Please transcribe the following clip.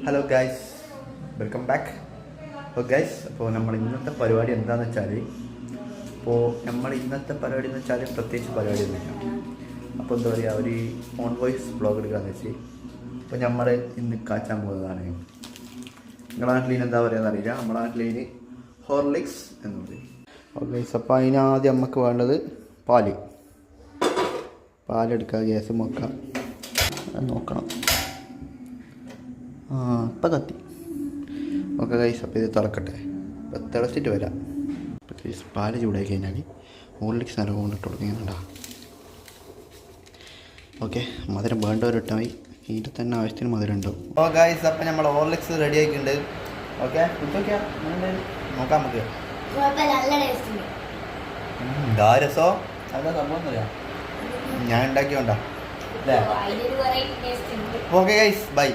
Hello guys, welcome back. അപ്പോൾ guys, അപ്പോൾ നമ്മൾ ഇന്നത്തെ പരിപാടി എന്താണെന്ന് വെച്ചാൽ പ്രത്യേകിച്ച് പരിപാടിയൊന്നുമില്ല. അപ്പോൾ എന്താ പറയുക, ഒരു ഓൺ വോയിസ് ബ്ലോഗ് എടുക്കാമെന്ന് വെച്ച്. അപ്പോൾ നമ്മൾ ഇന്ന് കാച്ചാൻ പോകുന്നതാണ്. നിങ്ങളുടെ നാട്ടിൽ എന്താ പറയുക അറിയില്ല, നമ്മുടെ നാട്ടിൽ ഹോർലിക്സ് എന്ന് പറയും. അപ്പോൾ ഗൈസ്, അപ്പോൾ അതിനാദ്യം നമുക്ക് വേണ്ടത് പാലെടുക്കുക, ഗ്യാസ് വെക്കുക, നോക്കണം. ഇപ്പം കത്തി. ഓക്കെ ഗൈസ്, അപ്പോൾ ഇത് തിളക്കട്ടെ. ഇപ്പം തിളച്ചിട്ട് വരാം. അപ്പോൾ ഗൈസ്, പാല് ചൂടായി കഴിഞ്ഞാൽ ഹോർലിക്സ് നല്ല കൊണ്ടിട്ട് കൊടുക്കുന്നുണ്ടാ. ഓക്കെ, മധുരം വേണ്ടവരിട്ടാൽ മതി. ഇതിൻ്റെ തന്നെ ആവശ്യത്തിന് മധുരം ഉണ്ടാവും. ഓ ഗൈസ്, അപ്പം നമ്മൾ ഹോർലിക്സ് റെഡി ആക്കിയിട്ടുണ്ട്. ഓക്കെ, നോക്കാം നമുക്ക്. രസോ അല്ല സംഭവമൊന്നുമില്ല, ഞാൻ ഉണ്ടാക്കിയോണ്ടാ അല്ലേ. Okay guys, by.